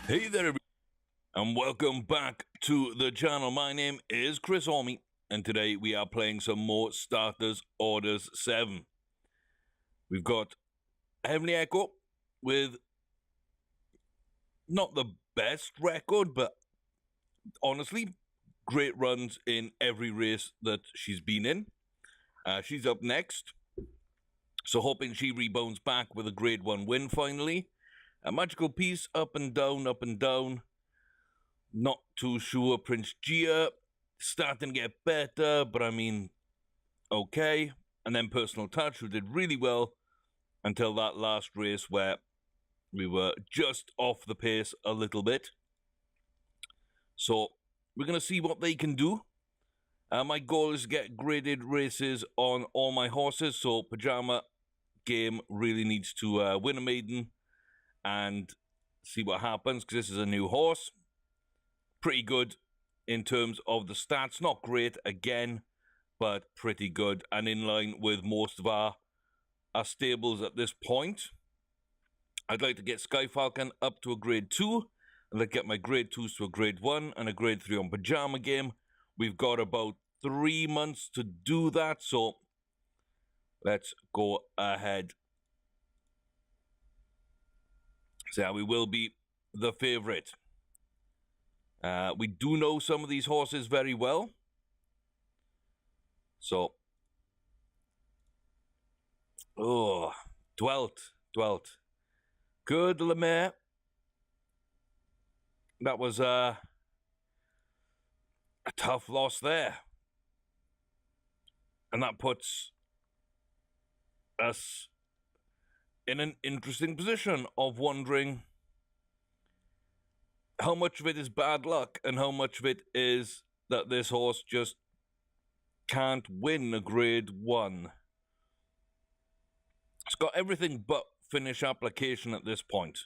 Hey there, everybody, and welcome back to the channel. My name is Chris Orme, and today we are playing some more Starters Orders 7. We've got Heavenly Echo with not the best record, but honestly, great runs in every race that she's been in. She's up next, so hoping she rebounds back with a grade 1 win finally. A Magical Piece, up and down, up and down. Not too sure. Prince Gia starting to get better, but I mean, okay. And then Personal Touch, who did really well until that last race where we were just off the pace a little bit. So we're going to see what they can do. My goal is to get graded races on all my horses, so Pajama Game really needs to win a maiden and see what happens, because this is a new horse. Pretty good in terms of the stats. Not great again, but pretty good and in line with most of our stables at this point. I'd like to get Sky Falcon up to a grade 2. I'd like to get my grade 2s to a grade 1 and a grade 3 on Pajama Game. We've got about 3 months to do that, so let's go ahead. So yeah, we will be the favourite. We do know some of these horses very well. So, Dwelt. Good, Lemaire. That was a tough loss there. And that puts us in an interesting position of wondering how much of it is bad luck and how much of it is that this horse just can't win a grade 1. It's got everything but finish application at this point.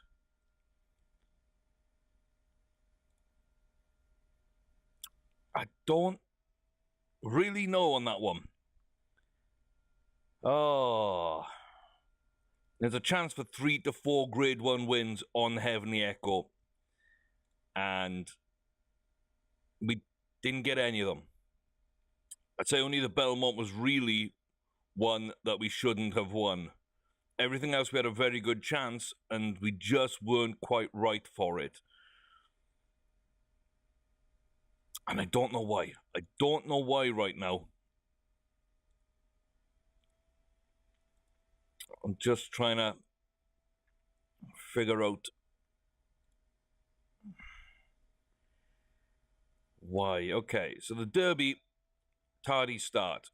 I don't really know on that one. Oh, there's a chance for 3 to 4 grade 1 wins on Heavenly Echo, and we didn't get any of them. I'd say only the Belmont was really one that we shouldn't have won. Everything else we had a very good chance, and we just weren't quite right for it. And I don't know why. I don't know why right now. I'm just trying to figure out why. Okay, so the Derby, tardy start.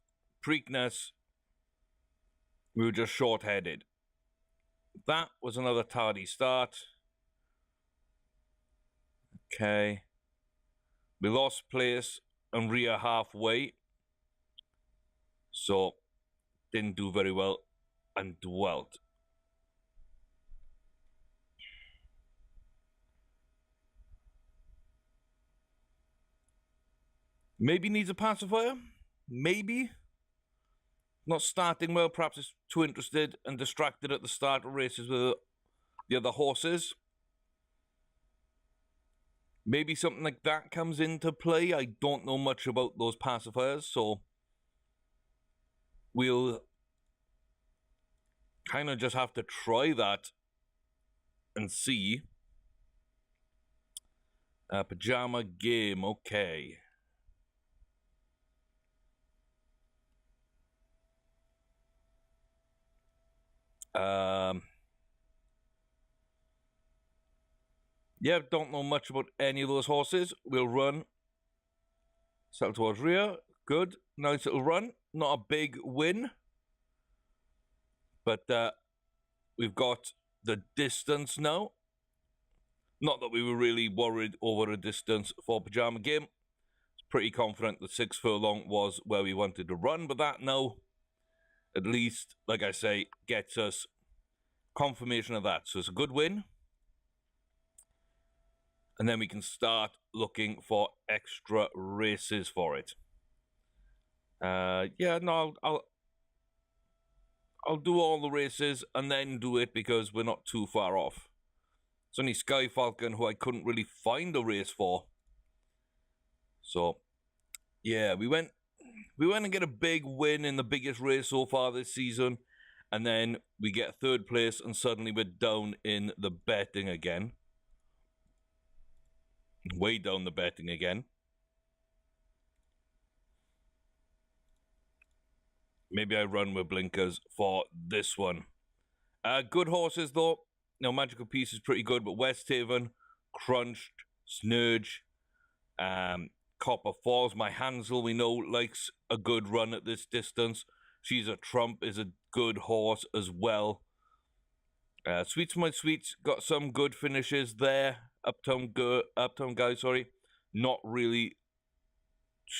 Preakness, we were just short-headed. That was another tardy start. Okay. We lost place and rear halfway. So, didn't do very well. And Dwelt. Maybe needs a pacifier. Maybe. Not starting well. Perhaps is too interested and distracted at the start of races with the other horses. Maybe something like that comes into play. I don't know much about those pacifiers, so we'll kind of just have to try that and see. Pajama Game, okay. Yeah, don't know much about any of those horses. We'll run. Settle towards rear. Good. Nice little run. Not a big win. But we've got the distance now. Not that we were really worried over a distance for Pajama Game. Pretty confident that 6 furlong was where we wanted to run. But that now, at least, like I say, gets us confirmation of that. So it's a good win. And then we can start looking for extra races for it. Yeah, no, I'll do all the races and then do it because we're not too far off. It's only Sky Falcon who I couldn't really find a race for. So, yeah, we went and get a big win in the biggest race so far this season, and then we get third place, and suddenly we're down in the betting again. Way down the betting again. Maybe I run with blinkers for this one. Good horses, though. No, Magical Piece is pretty good, but West Haven, Crunched, Snurge, Copper Falls. My Hansel, we know, likes a good run at this distance. She's a Trump, is a good horse as well. Sweets My Sweets got some good finishes there. Uptown Guy, sorry. Not really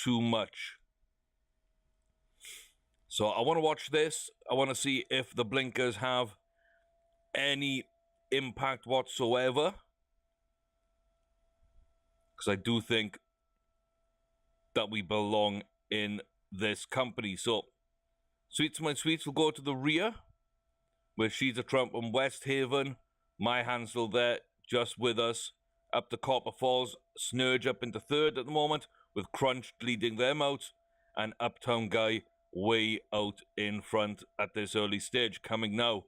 too much. So I want to watch this. I want to see if the blinkers have any impact whatsoever. Because I do think that we belong in this company. So Sweets My Sweets will go to the rear, where She's a Trump and West Haven. My Hansel there, just with us. Up to Copper Falls, Snurge up into third at the moment, with Crunch leading them out, and Uptown Guy way out in front at this early stage. Coming now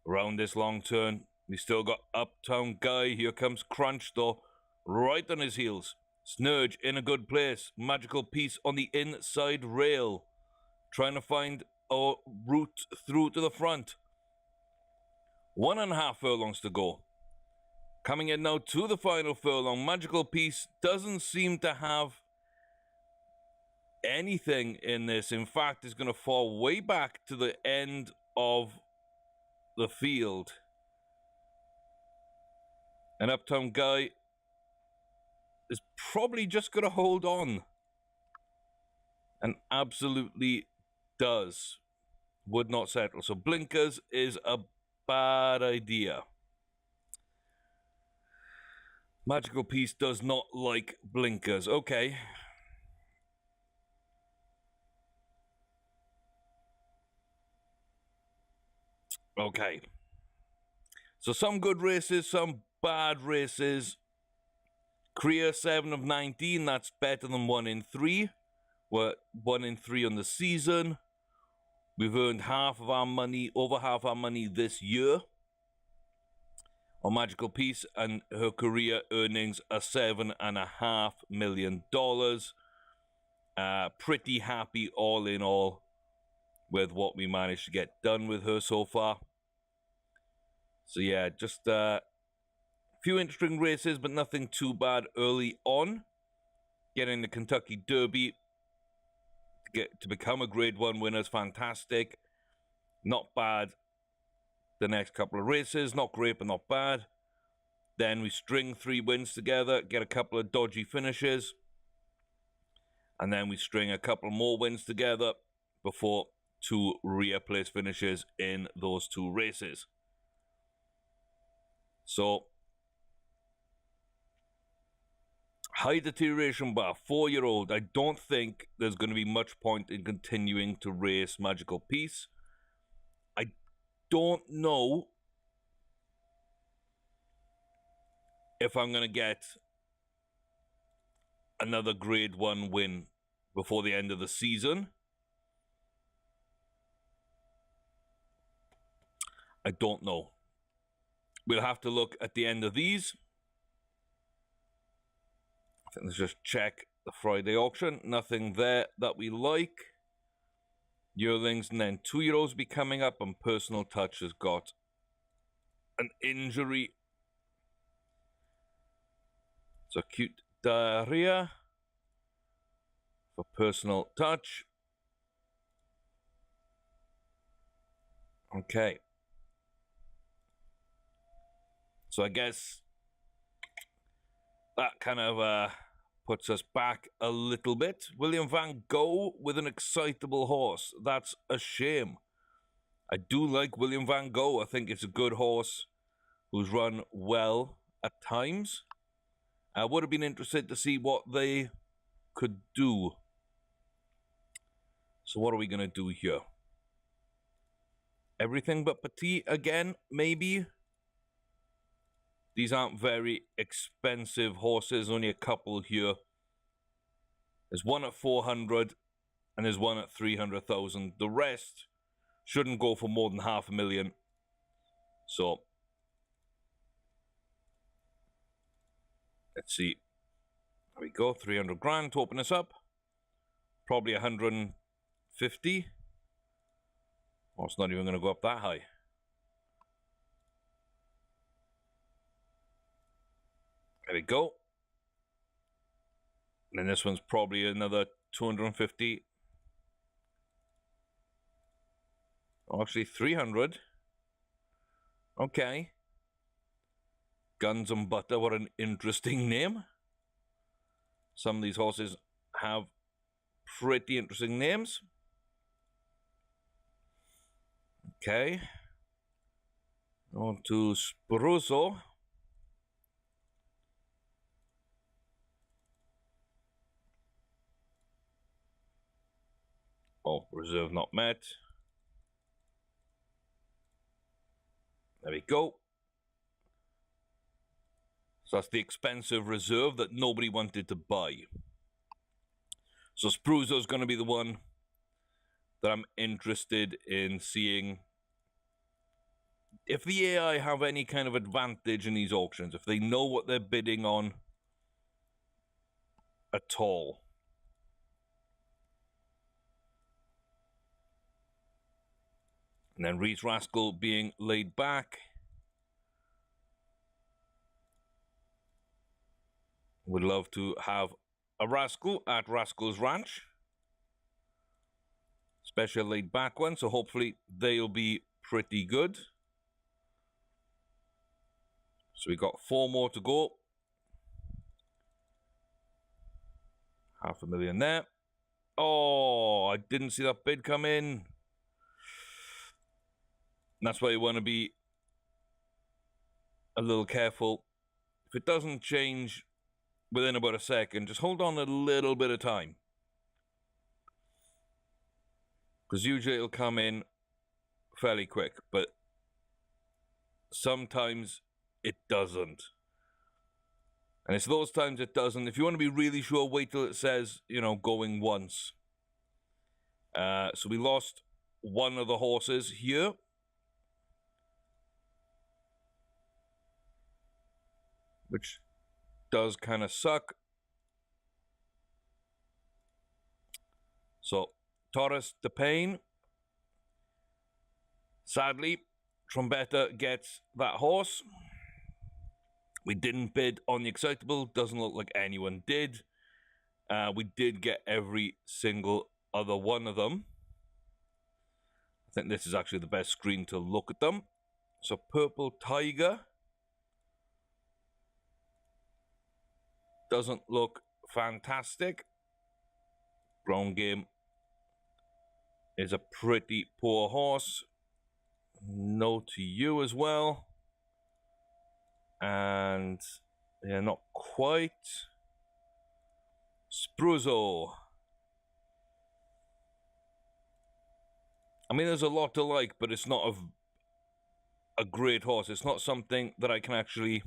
around this long turn, we still got Uptown Guy. Here comes Crunch though, right on his heels. Snurge in a good place. Magical Piece on the inside rail, trying to find a route through to the front. 1.5 furlongs to go. Coming in now to the final furlong. Magical Piece doesn't seem to have anything in this. In fact, it's going to fall way back to the end of the field. And Uptown Guy is probably just going to hold on. And absolutely does. Would not settle. So blinkers is a bad idea. Magical Piece does not like blinkers. Okay. Okay. So some good races, some bad races. Korea 7 of 19, that's better than 1 in 3. We're 1 in 3 on the season. We've earned half of our money, over half our money this year on Magical Piece, and her career earnings are $7.5 million. Pretty happy all in all with what we managed to get done with her so far. So yeah, just a few interesting races, but nothing too bad early on. Getting the Kentucky Derby to become a Grade 1 winner is fantastic. Not bad. The next couple of races, not great, but not bad. Then we string 3 wins together, get a couple of dodgy finishes, and then we string a couple more wins together before 2 rear place finishes in those 2 races. So, high deterioration bar, 4-year-old. I don't think there's going to be much point in continuing to race Magical Piece. I don't know if I'm going to get another Grade 1 win before the end of the season. I don't know. We'll have to look at the end of these. I think let's just check the Friday auction. Nothing there that we like. Yearlings, and then 2-year-olds be coming up, and Personal Touch has got an injury. So Cute Diarrhea for Personal Touch. Okay. So I guess that kind of puts us back a little bit. William Van Gogh with an excitable horse. That's a shame. I do like William Van Gogh. I think it's a good horse who's run well at times. I would have been interested to see what they could do. So what are we going to do here? Everything but Petit again, maybe? These aren't very expensive horses, only a couple here. There's one at 400 and there's one at 300,000. The rest shouldn't go for more than 500,000. So let's see. There we go, 300 grand to open this up. Probably 150. Oh, it's not even going to go up that high. There we go. And then this one's probably another 250. Oh, actually 300. Okay. Guns and Butter, what an interesting name. Some of these horses have pretty interesting names. Okay. On to Spruzo. Oh, reserve not met. There we go. So that's the expensive reserve that nobody wanted to buy. So Spruzo's going to be the one that I'm interested in seeing if the AI have any kind of advantage in these auctions, if they know what they're bidding on at all. And then Reese Rascal being laid back. Would love to have a Rascal at Rascal's Ranch. Special laid back one, so hopefully they'll be pretty good. So we got 4 more to go. 500,000 there. Oh, I didn't see that bid come in. And that's why you want to be a little careful. If it doesn't change within about a second, just hold on a little bit of time. Because usually it'll come in fairly quick, but sometimes it doesn't. And it's those times it doesn't. If you want to be really sure, wait till it says, you know, going once. So we lost one of the horses here. Which does kind of suck. So, Taurus de Pain. Sadly, Trombetta gets that horse. We didn't bid on the excitable. Doesn't look like anyone did. We did get every single other one of them. I think this is actually the best screen to look at them. So, Purple Tiger. Doesn't look fantastic. Ground Game is a pretty poor horse. No to you as well. And yeah, not quite. Spruzo. I mean, there's a lot to like, but it's not a great horse. It's not something that I can actually,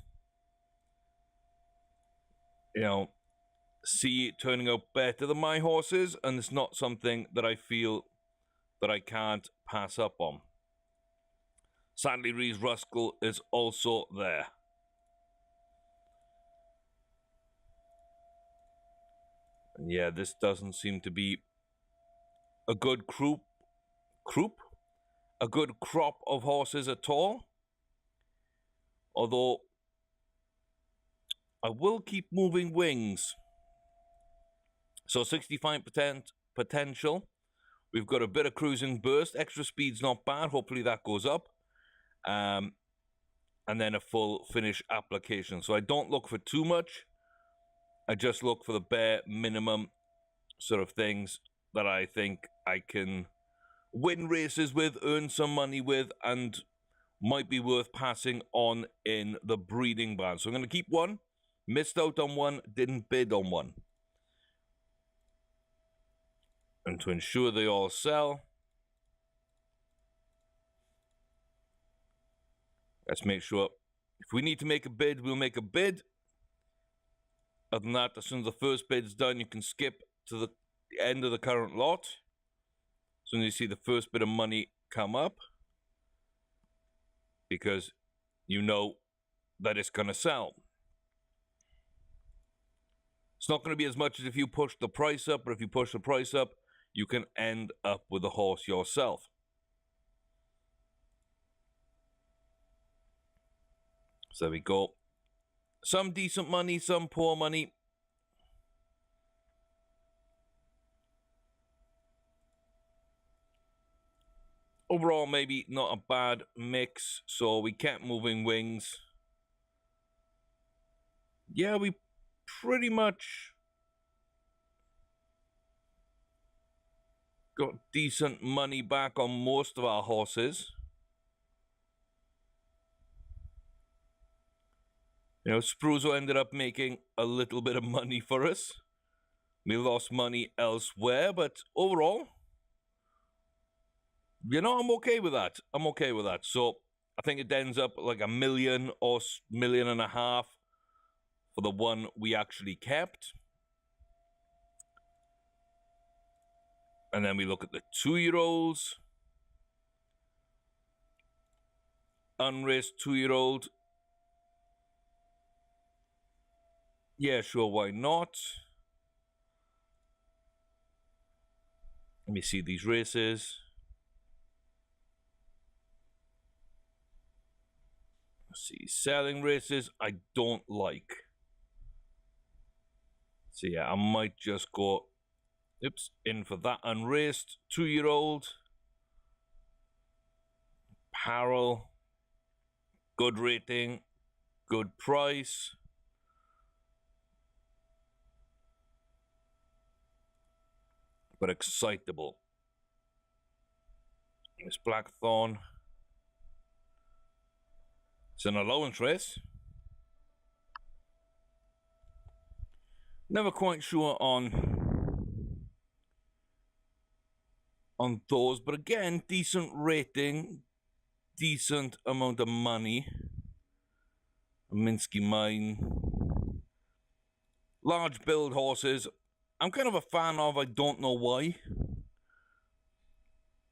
you know, see it turning out better than my horses, and it's not something that I feel that I can't pass up on. Sadly, Reese Rascal is also there. And yeah, this doesn't seem to be a good a good crop of horses at all. Although I will keep moving wings. So 65% potential. We've got a bit of cruising burst. Extra speed's not bad. Hopefully that goes up. And then a full finish application. So I don't look for too much. I just look for the bare minimum sort of things that I think I can win races with, earn some money with, and might be worth passing on in the breeding barn. So I'm going to keep one. Missed out on one. Didn't bid on one. And to ensure they all sell, let's make sure If we need to make a bid, we'll make a bid. Other than that, as soon as the first bid's done, you can skip to the end of the current lot. As soon as you see the first bit of money come up, because you know that it's going to sell. It's not going to be as much as if you push the price up, but if you push the price up, you can end up with a horse yourself. So there we go. Some decent money, some poor money. Overall, maybe not a bad mix. So we kept moving wings. Yeah, we pretty much got decent money back on most of our horses. You know, Spruzo ended up making a little bit of money for us. We lost money elsewhere, but overall, you know, I'm okay with that. I'm okay with that. So I think it ends up like $1 million or $1.5 million for the one we actually kept. And then we look at the 2-year-olds. Unraced 2-year-old. Yeah, sure, why not? Let me see these races. Let's see, selling races I don't like. So yeah, I might just go, in for that unraced 2-year-old. Apparel, good rating, good price. But excitable. This Blackthorn. It's an allowance race. Never quite sure on those, but again, decent rating, decent amount of money. Minsky Mine. Large build horses. I'm kind of a fan of, I don't know why.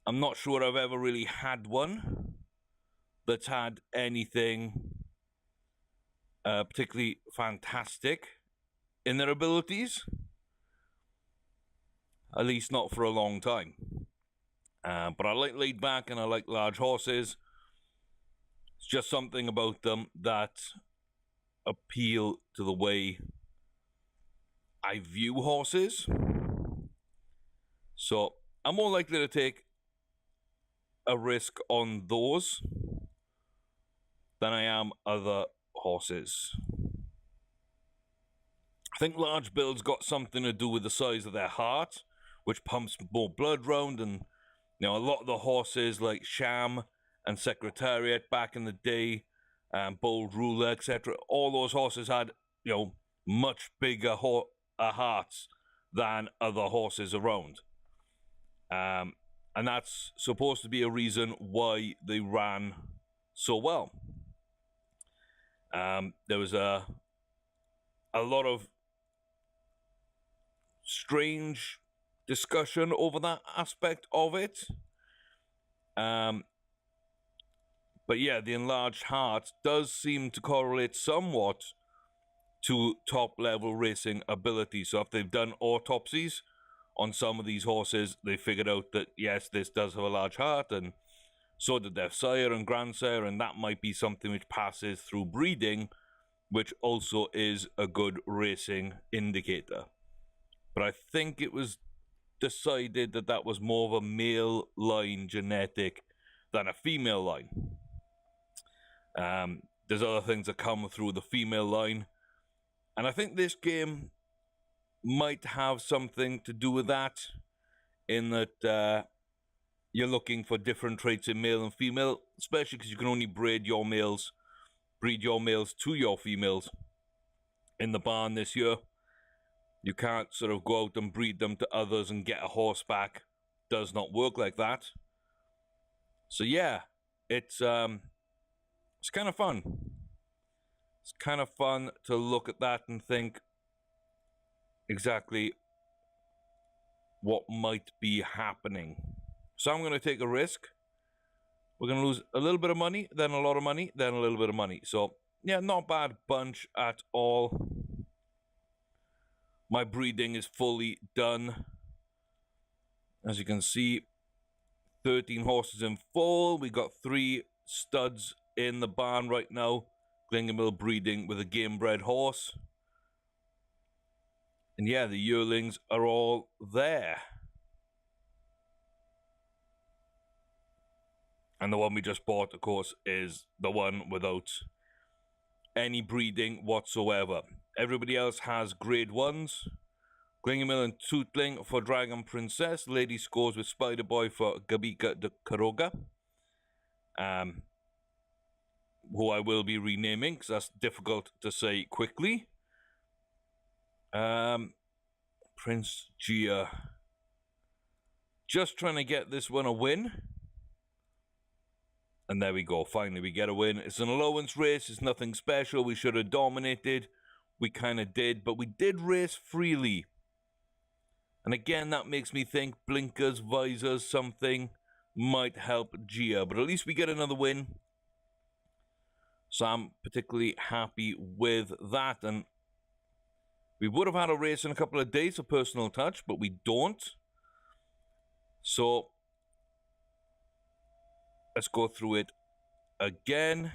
I'm not sure I've ever really had one that's had anything particularly fantastic in their abilities. At least not for a long time. But I like laid back and I like large horses. It's just something about them that appeal to the way I view horses. So I'm more likely to take a risk on those than I am other horses. I think large builds got something to do with the size of their heart, which pumps more blood round. And you know, a lot of the horses like Sham and Secretariat back in the day, Bold Ruler, etc., all those horses had, you know, much bigger hearts than other horses around. And that's supposed to be a reason why they ran so well. There was a lot of strange discussion over that aspect of it. But yeah, the enlarged heart does seem to correlate somewhat to top level racing ability. So if they've done autopsies on some of these horses, they figured out that yes, this does have a large heart, and so did their sire and grandsire, and that might be something which passes through breeding, which also is a good racing indicator. But I think it was decided that that was more of a male line genetic than a female line. There's other things that come through the female line, and I think this game might have something to do with that, in that you're looking for different traits in male and female, especially because you can only breed your males to your females in the barn this year. You can't sort of go out and breed them to others and get a horse back. Does not work like that. So yeah, it's kind of fun. It's kind of fun to look at that and think exactly what might be happening. So I'm going to take a risk. We're going to lose a little bit of money, then a lot of money, then a little bit of money. So, yeah, not bad bunch at all. My breeding is fully done. As you can see, 13 horses in full. We got 3 studs in the barn right now. Glingermill breeding with a game-bred horse. And yeah, the yearlings are all there. And the one we just bought, of course, is the one without any breeding whatsoever. Everybody else has grade 1s. Glingermill and Tootling for Dragon Princess. Lady Scores with Spider Boy for Gabika de Karoga. Who I will be renaming, because that's difficult to say quickly. Prince Gia. Just trying to get this one a win. And there we go. Finally, we get a win. It's an allowance race. It's nothing special. We should have dominated. We kind of did. But we did race freely. And again, that makes me think blinkers, visors, something might help Gia. But at least we get another win. So I'm particularly happy with that. And we would have had a race in a couple of days, a personal touch, but we don't. So let's go through it again.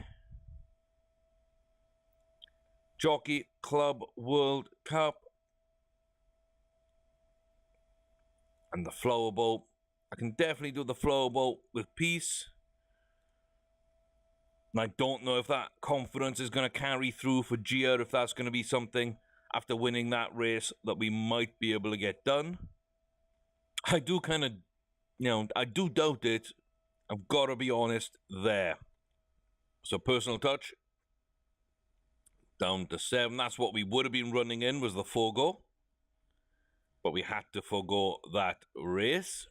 Jockey Club World Cup. And the Flower Bowl. I can definitely do the Flower Bowl with peace. And I don't know if that confidence is going to carry through for Gia, if that's going to be something after winning that race that we might be able to get done. I do kind of, I do doubt it. I've got to be honest there. So personal touch. Down to 7. That's what we would have been running in, was the Fogo. But we had to forgo that race.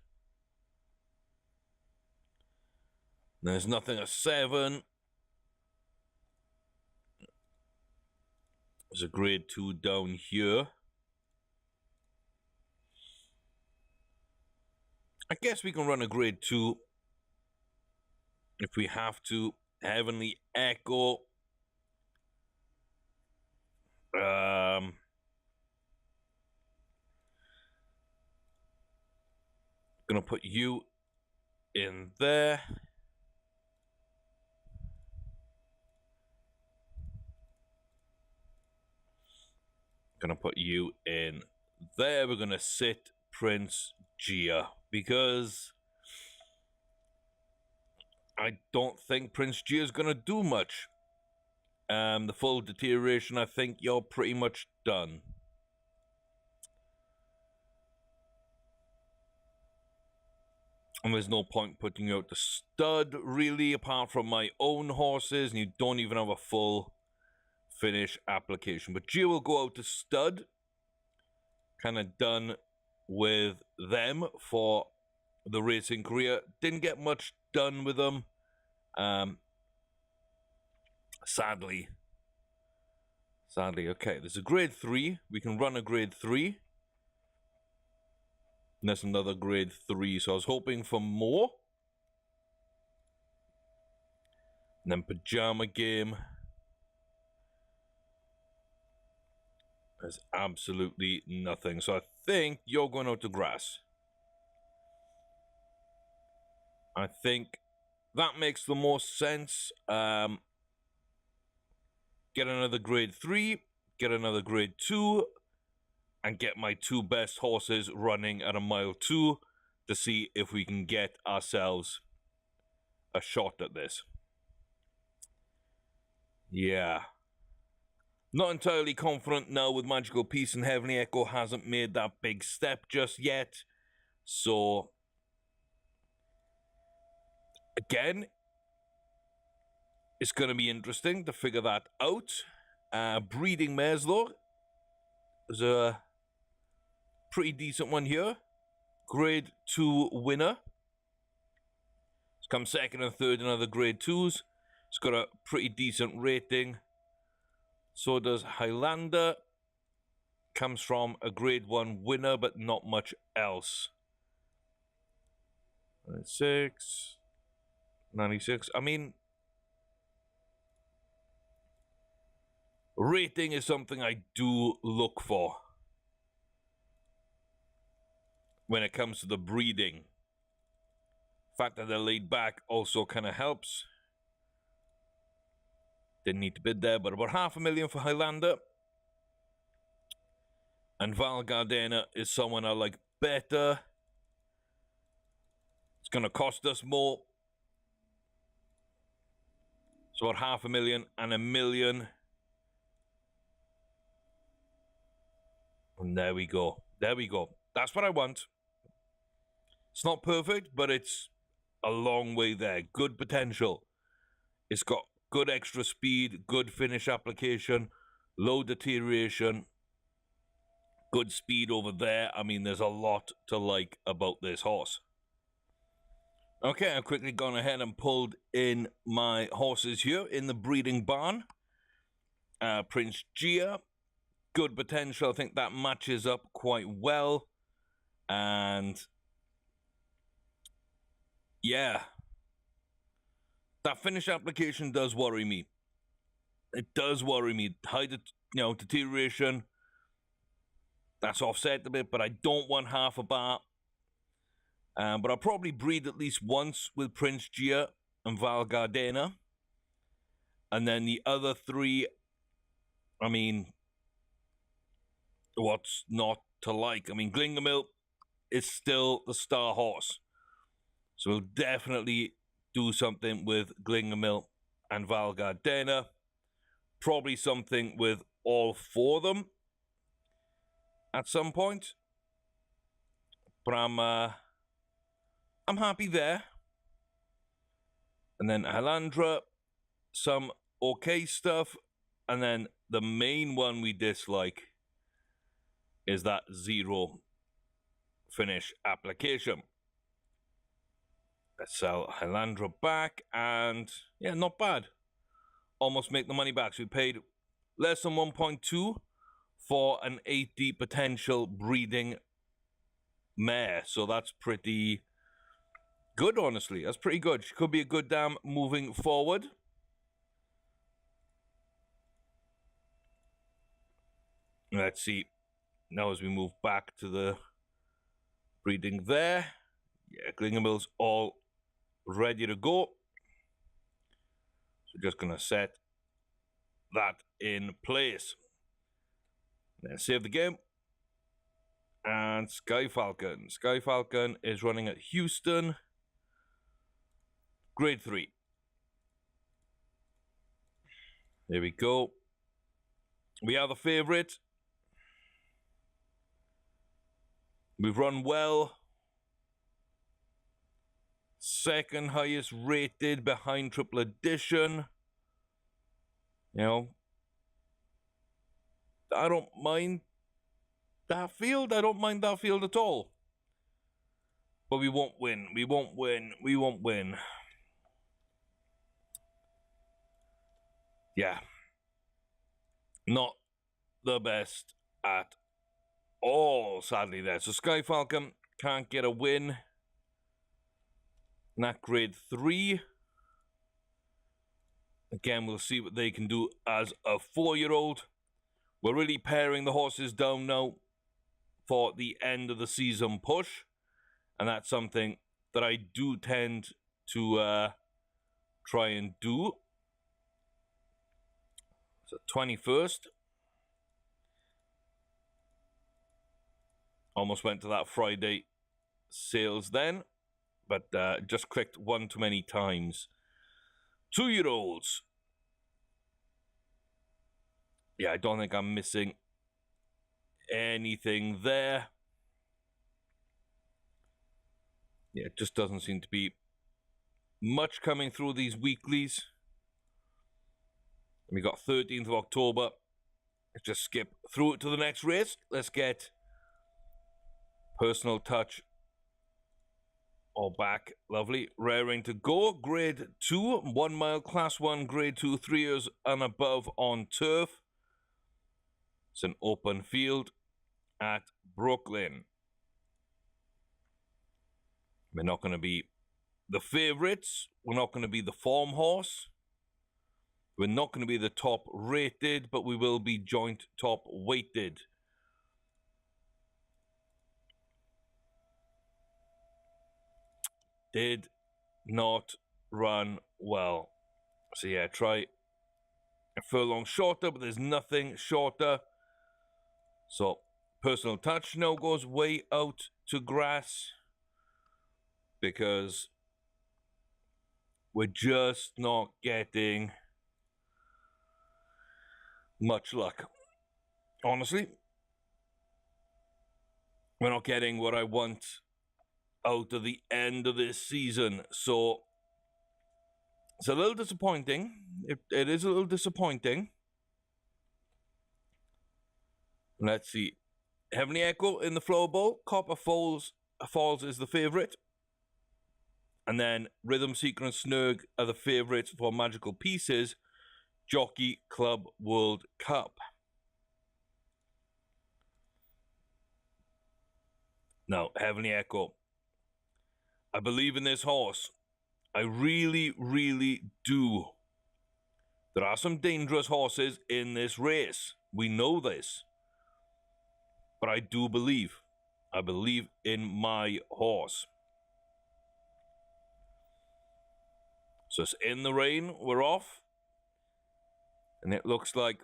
There's nothing at 7. There's a grade 2 down here. I guess we can run a grade 2 if we have to. Heavenly Echo. Gonna put you in there. Gonna put you in there. We're gonna sit Prince Gia because I don't think Prince Gia is gonna do much. The full deterioration, I think you're pretty much done. And there's no point putting you out to stud, really, apart from my own horses, and you don't even have a full finish application. But Gia will go out to stud. Kind of done with them for the racing career. Didn't get much done with them. Sadly. Okay, there's a grade 3. We can run a grade 3. And there's another grade 3. So I was hoping for more. And then Pajama Game. There's absolutely nothing. So I think you're going out to grass. I think that makes the most sense. Get another grade 3, get another grade 2, and get my 2 best horses running at a mile 2 to see if we can get ourselves a shot at this. Yeah. Not entirely confident now with Magical Peace, and Heavenly Echo hasn't made that big step just yet. So, again, it's going to be interesting to figure that out. Breeding mares, though. There's a pretty decent one here. Grade 2 winner. It's come 2nd and 3rd in other grade 2s. It's got a pretty decent rating. So does Highlander. Comes from a grade 1 winner, but not much else. 96. 96. I mean, rating is something I do look for when it comes to the breeding. The fact that they're laid back also kind of helps. Didn't need to bid there, but about $500,000 for Highlander. And Val Gardena is someone I like better. It's going to cost us more. So about $500,000 and $1 million. And there we go. There we go. That's what I want. It's not perfect, but it's a long way there. Good potential. It's got good extra speed, good finish application, low deterioration, good speed over there. I mean, there's a lot to like about this horse. Okay, I've quickly gone ahead and pulled in my horses here in the breeding barn. Prince Gia, good potential. I think that matches up quite well. And yeah, that finish application does worry me. It does worry me. High, deterioration. That's offset a bit, but I don't want half a bar. But I'll probably breed at least once with Prince Gia and Val Gardena. And then the other three, I mean, what's not to like? I mean, Glingamil is still the star horse. So we'll definitely do something with Glingamil and Val Gardena. Probably something with all four of them at some point. But I'm happy there. And then Halandra, some okay stuff. And then the main one we dislike is that zero finish application. Let's sell Halandra back, and yeah, not bad. Almost make the money back. So we paid less than 1.2 for an 80 potential breeding mare. So that's pretty good, honestly. That's pretty good. She could be a good dam moving forward. Let's see. Now as we move back to the breeding there. Yeah, Glingamil's all ready to go. So just going to set that in place. Then save the game. And Sky Falcon. Sky Falcon is running at Houston. Grade 3. There we go. We are the favorite. We've run well. Second highest rated behind Triple Edition. You know, I don't mind that field. I don't mind that field at all. But we won't win. We won't win. We won't win. Yeah. Not the best at all, sadly, there. So Sky Falcon can't get a win. Not grade 3. Again, we'll see what they can do as a 4-year-old. We're really paring the horses down now for the end of the season push. And that's something that I do tend to try and do. So 21st. Almost went to that Friday sales then. But just clicked one too many times. 2-year-olds. Yeah, I don't think I'm missing anything there. Yeah, it just doesn't seem to be much coming through these weeklies. We got 13th of October. Let's just skip through it to the next race. Let's get Personal Touch all back. Lovely. Raring to go. Grade 2, 1 mile, class 1, grade 2, 3 years and above on turf. It's an open field at Brooklyn. We're not going to be the favourites. We're not going to be the form horse. We're not going to be the top rated, but we will be joint top weighted. Did not run well. So yeah, try a furlong shorter, but there's nothing shorter. So personal touch now goes way out to grass because we're just not getting much luck. Honestly, we're not getting what I want out of the end of this season. So it's a little disappointing. It is a little disappointing. Let's see. Heavenly Echo in the floor bowl. Copper Falls is the favourite. And then Rhythm Seeker and Snurg are the favourites for Magical Pieces Jockey Club World Cup. Now, Heavenly Echo. I believe in this horse. I really, really do. There are some dangerous horses in this race. We know this. But I do believe. I believe in my horse. So it's in the rain. We're off. And it looks like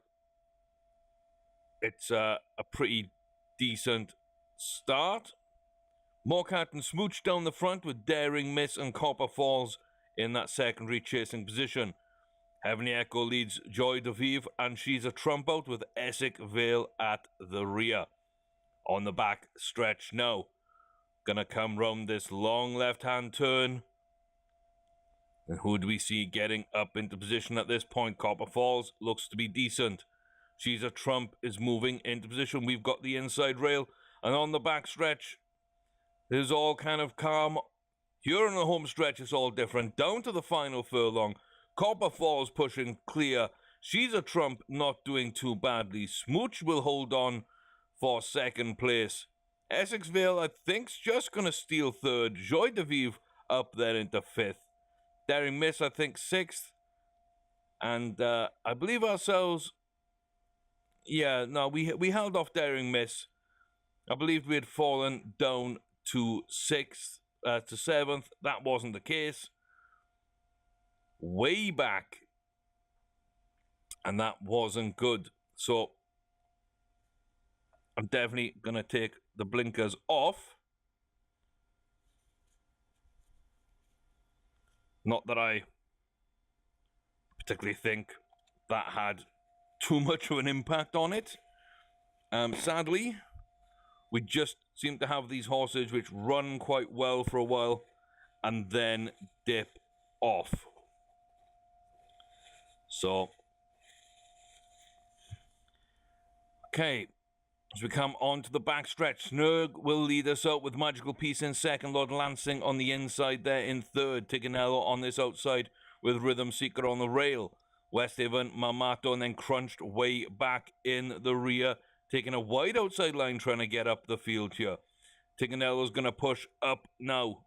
it's a pretty decent start. Morcat and Smooch down the front with Daring Miss and Copper Falls in that secondary chasing position. Heavenly Echo leads Joy de Vive, and she's a trump out with Essex Vale at the rear. On the back stretch now. Gonna come round this long left-hand turn. And who do we see getting up into position at this point? Copper Falls looks to be decent. She's a trump is moving into position. We've got the inside rail. And on the back stretch, there's all kind of calm. Here on the home stretch, it's all different. Down to the final furlong. Copper Falls pushing clear. She's a trump, not doing too badly. Smooch will hold on for second place. Essex Vale, I think's just going to steal third. Joy de Vive up there into fifth. Daring Miss, I think, sixth. And I believe ourselves... Yeah, no, we held off Daring Miss. I believe we had fallen down to sixth, to seventh. That wasn't the case. Way back. And that wasn't good. So, I'm definitely going to take the blinkers off. Not that I particularly think that had too much of an impact on it. Sadly, we just seem to have these horses which run quite well for a while and then dip off. So, okay, as we come on to the backstretch, Snurg will lead us out with Magical Peace in second, Lord Lansing on the inside there in third, Tiganello on this outside with Rhythm Seeker on the rail. Westhaven, Mamato, and then crunched way back in the rear, taking a wide outside line trying to get up the field here. Tiganello's going to push up now.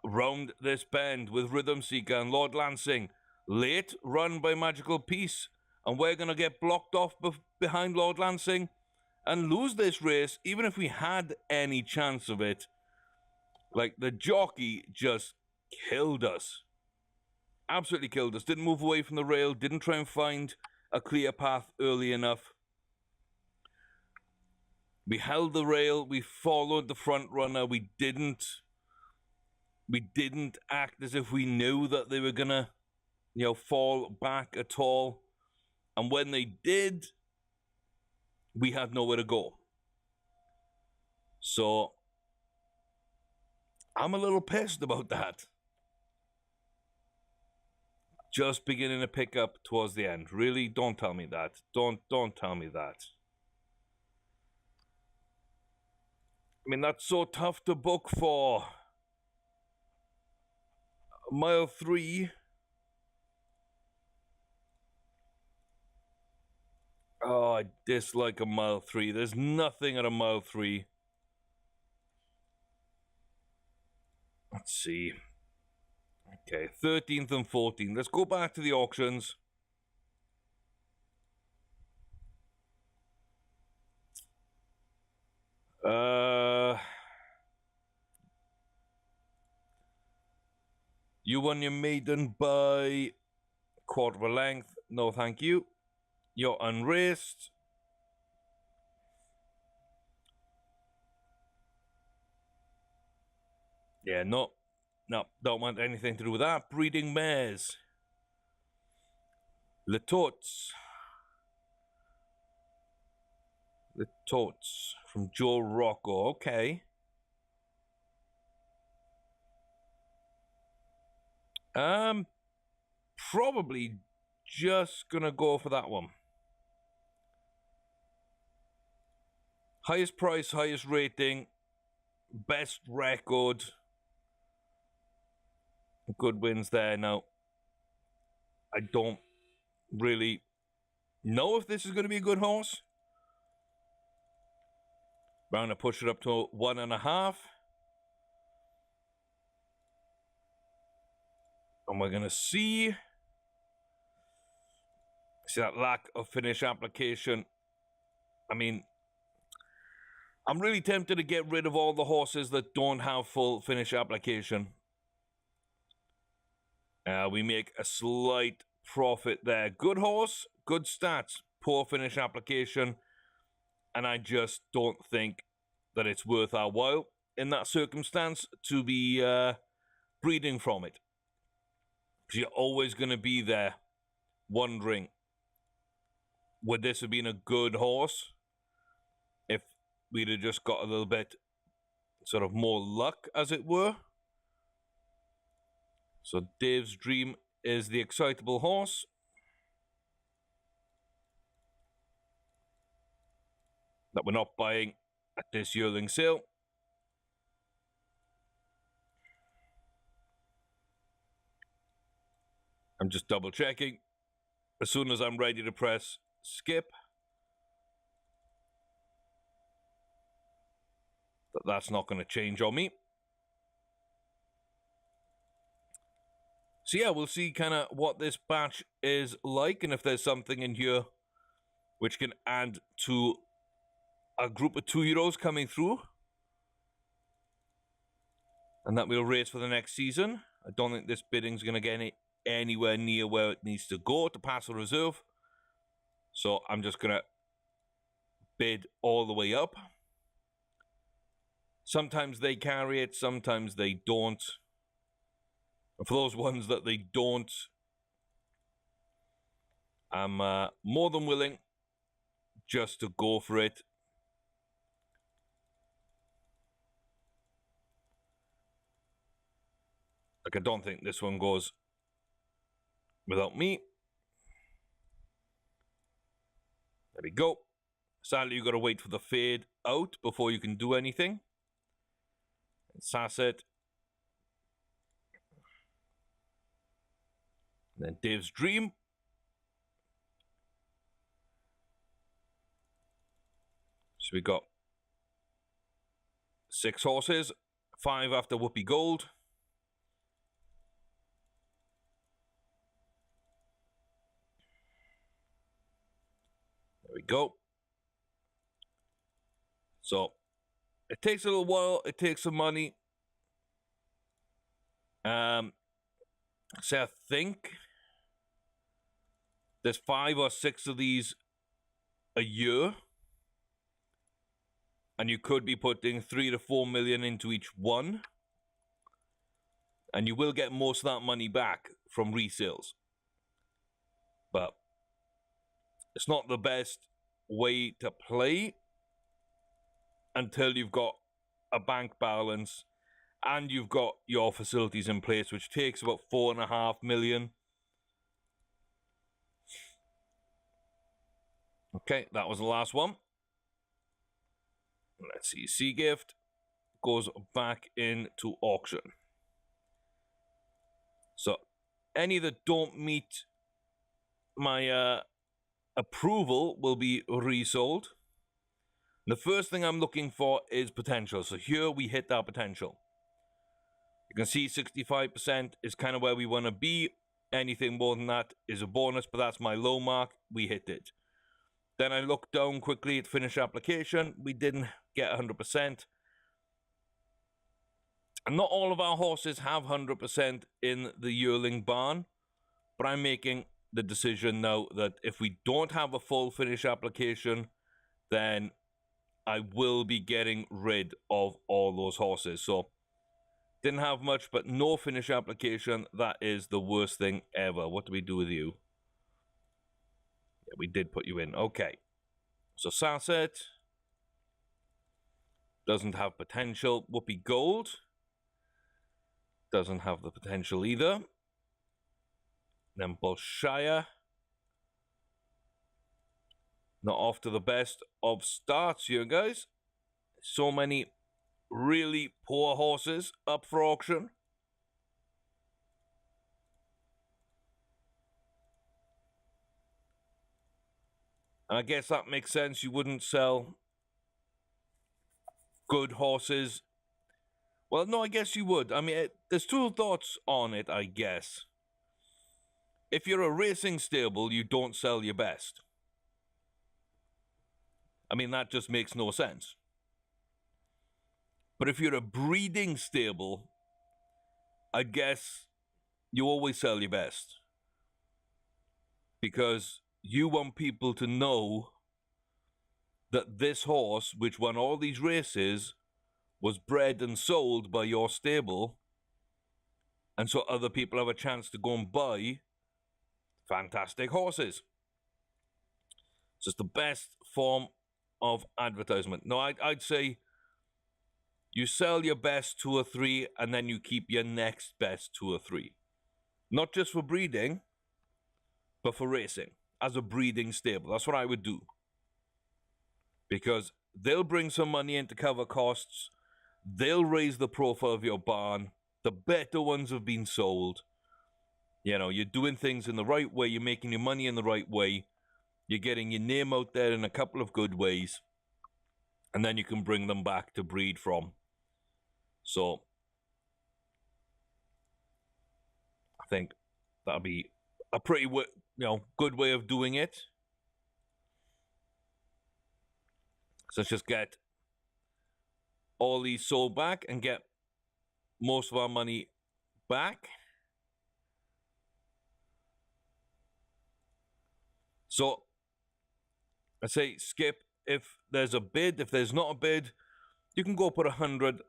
Round this bend with Rhythm Seeker and Lord Lansing. Late run by Magical Peace. And we're going to get blocked off behind Lord Lansing and lose this race, even if we had any chance of it. Like, the jockey just killed us. Absolutely killed us. Didn't move away from the rail. Didn't try and find a clear path early enough. We held the rail. We followed the front runner. We didn't act as if we knew that they were gonna, fall back at all. And when they did, we had nowhere to go. So I'm a little pissed about that. Just beginning to pick up towards the end. Really, don't tell me that. Don't tell me that. I mean, that's so tough to book for. Mile 3. Oh, I dislike a mile 3. There's nothing at a mile 3. Let's see. Okay, 13th and 14th. Let's go back to the auctions. You won your maiden by quarter of a length. No, thank you. You're unraced. Yeah, no, don't want anything to do with that. Breeding mares. Le Tots from Joe Rocco. Okay. Probably just gonna go for that one. Highest price, highest rating, best record. Good wins there. Now, I don't really know if this is going to be a good horse. I'm going to push it up to 1.5. And we're going to see that lack of finish application. I mean, I'm really tempted to get rid of all the horses that don't have full finish application. We make a slight profit there. Good horse, good stats, poor finish application. And I just don't think that it's worth our while in that circumstance to be breeding from it. Because you're always going to be there wondering, would this have been a good horse if we'd have just got a little bit sort of more luck, as it were? So Dave's Dream is the excitable horse. That we're not buying at this yearling sale. I'm just double checking. As soon as I'm ready to press skip, that's not going to change on me. So yeah, we'll see kind of what this batch is like, and if there's something in here which can add to a group of 2-year-olds coming through, and that we'll race for the next season. I don't think this bidding's going to get anywhere near where it needs to go to pass the reserve. So I'm just going to bid all the way up. Sometimes they carry it, sometimes they don't. And for those ones that they don't, I'm more than willing just to go for it. Like, I don't think this one goes without me. There we go. Sadly, you got to wait for the fade out before you can do anything. Sasset. And then Dave's Dream. So we got 6 horses, 5 after Whoopi Gold. There we go. So it takes a little while, it takes some money. So I think there's 5 or 6 of these a year. And you could be putting 3 to 4 million into each one. And you will get most of that money back from resales. But it's not the best way to play until you've got a bank balance and you've got your facilities in place, which takes about 4.5 million. Okay, that was the last one. Let's see, Sea Gift goes back into auction. So any that don't meet my approval will be resold. The first thing I'm looking for is potential. So here we hit our potential. You can see 65% is kind of where we want to be. Anything more than that is a bonus, but that's my low mark. We hit it. Then I looked down quickly at finish application. We didn't get 100%. And not all of our horses have 100% in the yearling barn, but I'm making the decision now that if we don't have a full finish application, then I will be getting rid of all those horses. So didn't have much, but no finish application. That is the worst thing ever. What do we do with you? Yeah, we did put you in. Okay. So Sasset doesn't have potential. Whoopi Gold doesn't have the potential either. Then Bolshaya, not off to the best of starts here, guys. So many really poor horses up for auction. And I guess that makes sense. You wouldn't sell good horses. Well, no, I guess you would. I mean, there's two thoughts on it, I guess. If you're a racing stable, you don't sell your best. I mean, that just makes no sense. But if you're a breeding stable, I guess you always sell your best. Because you want people to know that this horse, which won all these races, was bred and sold by your stable, and so other people have a chance to go and buy fantastic horses. So it's the best form of advertisement. No, I'd say you sell your best 2 or 3, and then you keep your next best 2 or 3. Not just for breeding, but for racing, as a breeding stable. That's what I would do. Because they'll bring some money in to cover costs. They'll raise the profile of your barn. The better ones have been sold. You know, you're doing things in the right way. You're making your money in the right way. You're getting your name out there in a couple of good ways. And then you can bring them back to breed from. So, I think that'll be a pretty, good way of doing it. So let's just get all these sold back and get most of our money back. So I say skip if there's a bid. If there's not a bid, you can go put $100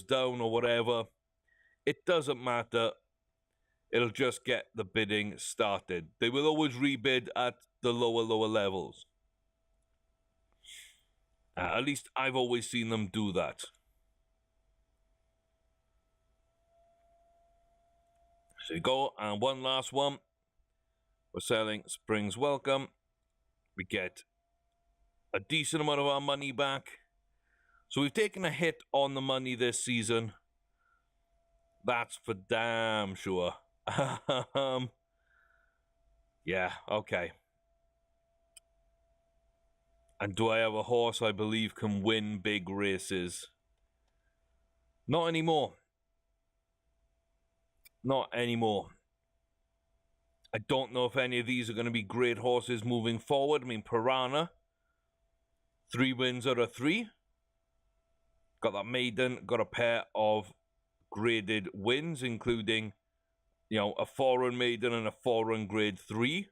down or whatever. It doesn't matter. It'll just get the bidding started. They will always rebid at the lower levels. At least I've always seen them do that. So you go, and one last one. We're selling Spring's Welcome. We get a decent amount of our money back. So we've taken a hit on the money this season. That's for damn sure. Yeah, okay. And do I have a horse I believe can win big races? Not anymore. Not anymore. I don't know if any of these are going to be great horses moving forward. I mean, Piranha, 3 wins out of 3. Got that maiden, got a pair of graded wins, including, a 4-run maiden and a 4-run grade 3.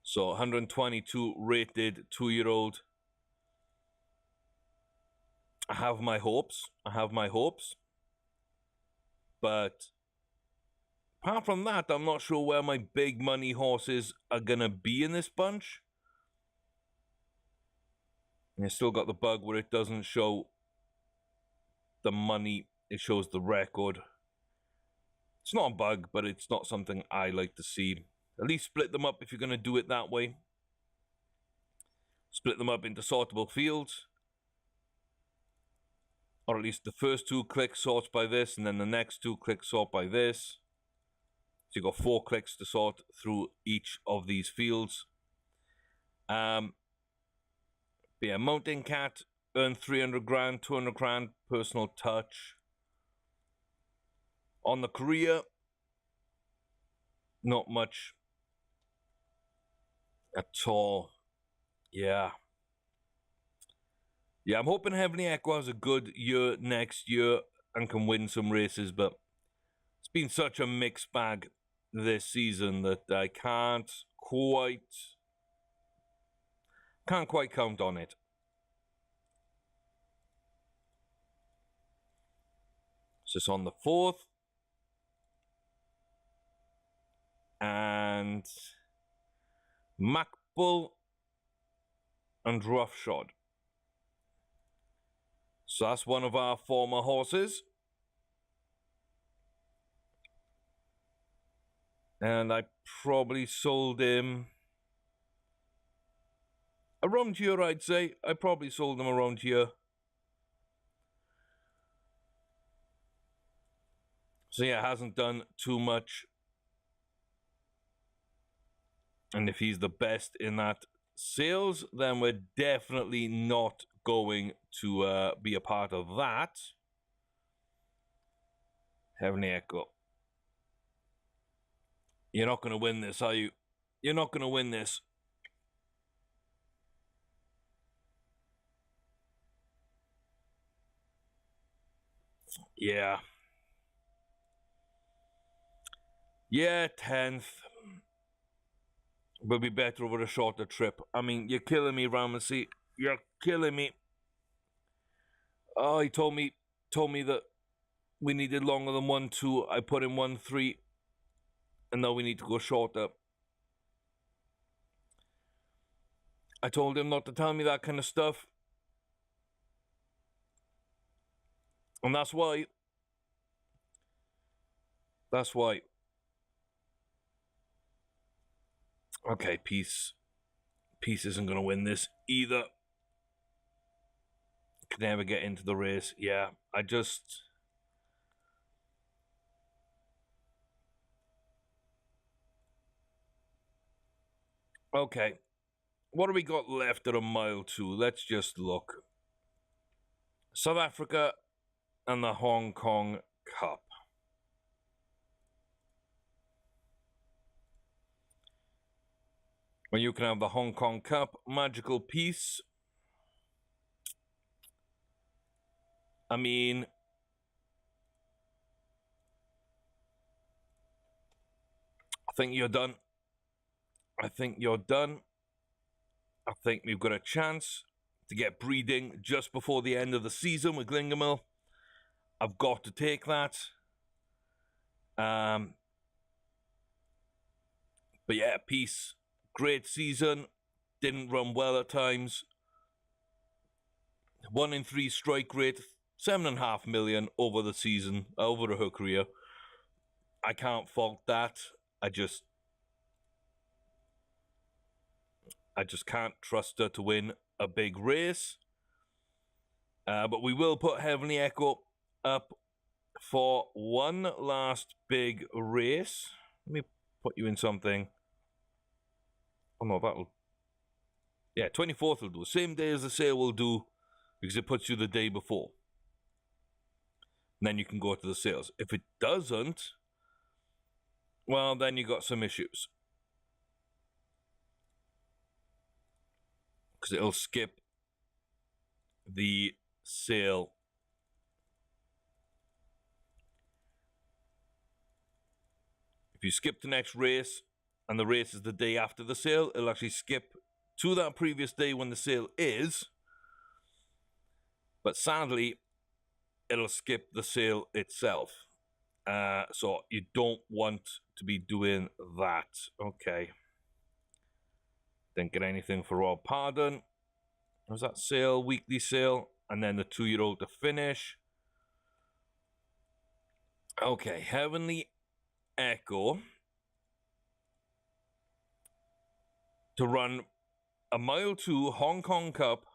So 122 rated 2-year-old. I have my hopes. But apart from that, I'm not sure where my big money horses are going to be in this bunch. And it's still got the bug where it doesn't show the money. It shows the record. It's not a bug, but it's not something I like to see. At least split them up if you're going to do it that way. Split them up into sortable fields. Or at least the first 2 click sorts by this, and then the next 2 click sort by this. So you've got 4 clicks to sort through each of these fields. But yeah, Mountain Cat, earn 300 grand, 200 grand, personal touch. On the career, not much at all. Yeah. Yeah, I'm hoping Heavenly Echo has a good year next year and can win some races, but it's been such a mixed bag this season that I can't quite count on it. So it's on the 4th. And Macbull and Roughshod. So that's one of our former horses. And I probably sold him around here, I'd say. I probably sold him around here. So yeah, hasn't done too much. And if he's the best in that sales, then we're definitely not going to be a part of that. Heavenly Echo. You're not going to win this, are you? You're not going to win this. Yeah. Yeah, 10th. Would be better over a shorter trip. I mean, you're killing me, Ramsey. You're killing me. Oh, he told me that we needed longer than 1-2. I put in 1-3. And now we need to go shorter. I told him not to tell me that kind of stuff. And that's why. That's why. Okay, Peace. Peace isn't going to win this either. Could never get into the race. Yeah, I just... Okay. What do we got left at a mile 2? Let's just look. South Africa and the Hong Kong Cup. Well, you can have the Hong Kong Cup, Magical Peace. I mean... I think you're done. I think you're done. I think we've got a chance to get breeding just before the end of the season with Glingamil. I've got to take that. But yeah, Peace. Great season. Didn't run well at times. 1 in 3 strike rate. 7.5 million over the season, over her career. I can't fault that. I just can't trust her to win a big race. But we will put Heavenly Echo up for one last big race. Let me put you in something. Oh no, that'll... Yeah, 24th will do. Same day as the sale will do, because it puts you the day before. And then you can go to the sales. If it doesn't, well, then you got some issues. Because it'll skip the sale. If you skip the next race, and the race is the day after the sale, it'll actually skip to that previous day when the sale is. But sadly, it'll skip the sale itself. So you don't want to be doing that. Okay. Didn't get anything for Rob Pardon. Was that sale, weekly sale, and then the 2-year-old to finish. Okay, Heavenly Echo to run a mile 2 Hong Kong Cup.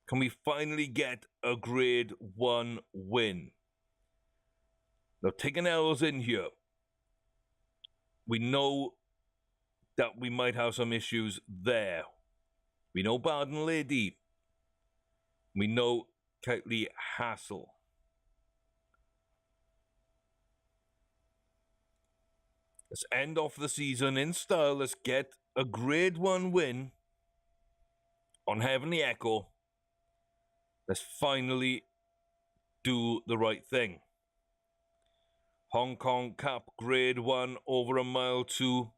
Can we finally get a grade 1 win? Now, taking L's in here. we know that we might have some issues there. We know Barden Lady. We know Keightley Hassel. Let's end off the season in style. Let's get a Grade 1 win on Heavenly Echo. Let's finally do the right thing. Hong Kong Cup Grade 1 over a mile to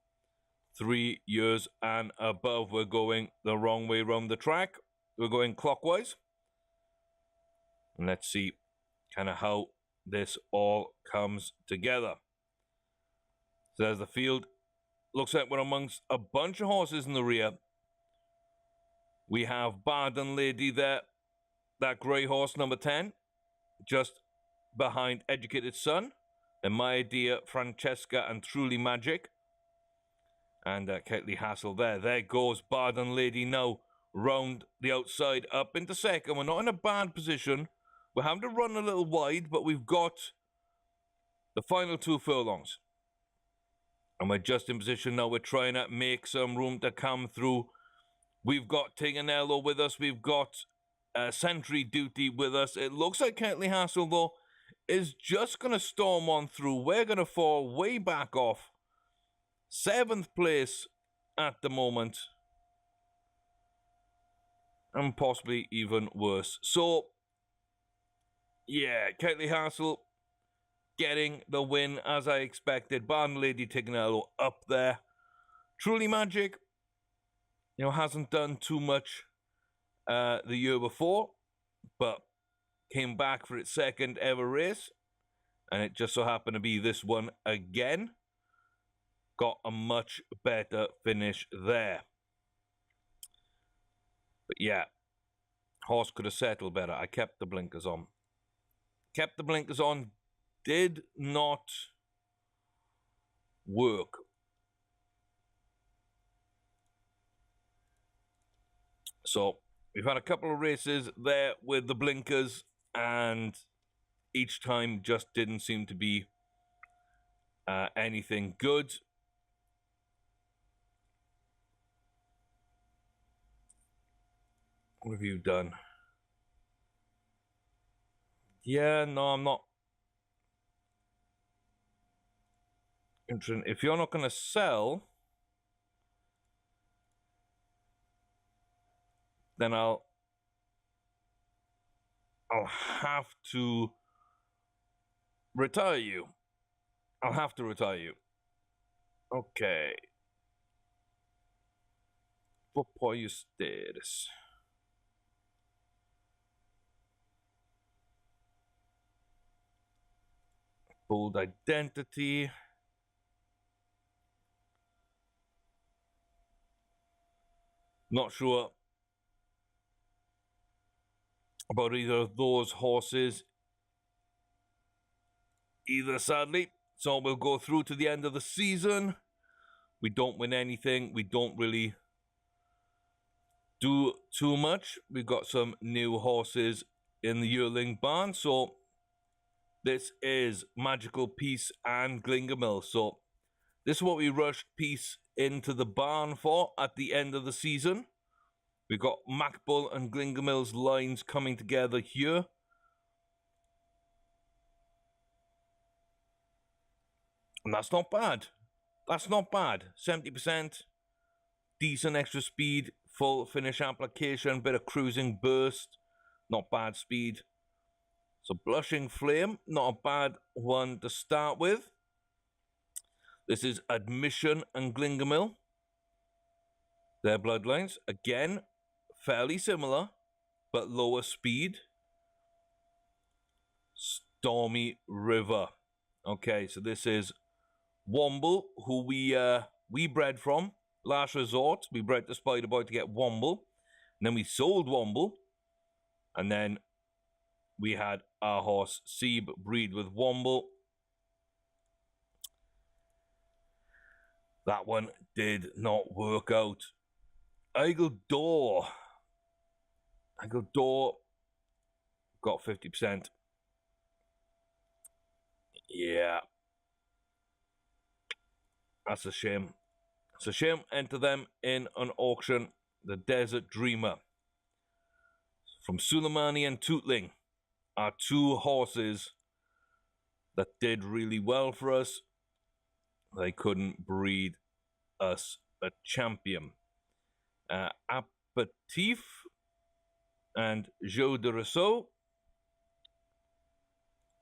3 years and above. We're going the wrong way around the track. We're going clockwise. And let's see kind of how this all comes together. So there's the field. Looks like we're amongst a bunch of horses in the rear. We have Barden Lady there. That grey horse, number 10. Just behind Educated Son. And My Dear Francesca and Truly Magic. And Keightley Hassel there. There goes Barden Lady now round the outside up into second. We're not in a bad position. We're having to run a little wide, but we've got the final 2 furlongs. And we're just in position now. We're trying to make some room to come through. We've got Tinganello with us. We've got Sentry Duty with us. It looks like Keightley Hassel, though, is just going to storm on through. We're going to fall way back off. 7th place at the moment. And possibly even worse. So, yeah, Keightley Hassel getting the win as I expected. Barden Lady Tinganello up there. Truly Magic, you know, hasn't done too much the year before, but came back for its 2nd ever race, and it just so happened to be this one again. Got a much better finish there. But yeah, horse could have settled better. I kept the blinkers on. Kept the blinkers on. Did not work. So we've had a couple of races there with the blinkers, and each time just didn't seem to be anything good. What have you done? Yeah, no, I'm not. If you're not going to sell, then I'll have to retire you. I'll have to retire you. Okay. Vou apoio ustedes. Bold identity. Not sure about either of those horses either, sadly. So we'll go through to the end of the season. We don't win anything. We don't really do too much. We've got some new horses in the Yearling barn. So this is Magical Peace and Glingamil. So this is what we rushed Peace into the barn for at the end of the season. We've got Macbull and Glingamil's lines coming together here. And that's not bad. That's not bad. 70%. Decent extra speed. Full finish application. Bit of cruising burst. Not bad speed. So Blushing Flame. Not a bad one to start with. This is Admission and Glingamil. Their bloodlines. Again, fairly similar, but lower speed. Stormy River. Okay, so this is Womble, who we bred from. Last resort, we bred the Spider Boy to get Womble. And then we sold Womble. And then we had our horse Seeb breed with Womble. That one did not work out. Eagle Door got 50%. Yeah. That's a shame. It's a shame. Enter them in an auction. The Desert Dreamer from Suleimani and Tootling are two horses that did really well for us. They couldn't breed us a champion. Aperitif and Jeu de Rousseau.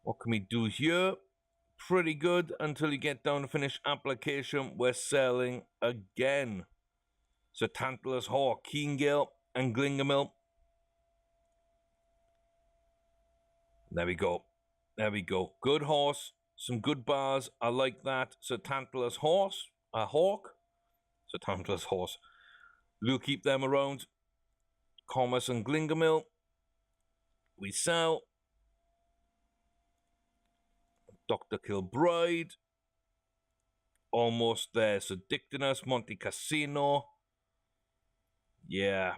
What can we do here? Pretty good until you get down to finish application. We're selling again. So Tantalus Hawk, Keengale, and Glingamil. There we go. There we go. Good horse. Some good bars. I like that. So Tantalus Horse. A Hawk. So Tantalus Horse. We'll keep them around. Commerce and Glingamil. We sell. Dr. Kilbride. Almost there. So Dictinus, Monte Cassino. Yeah.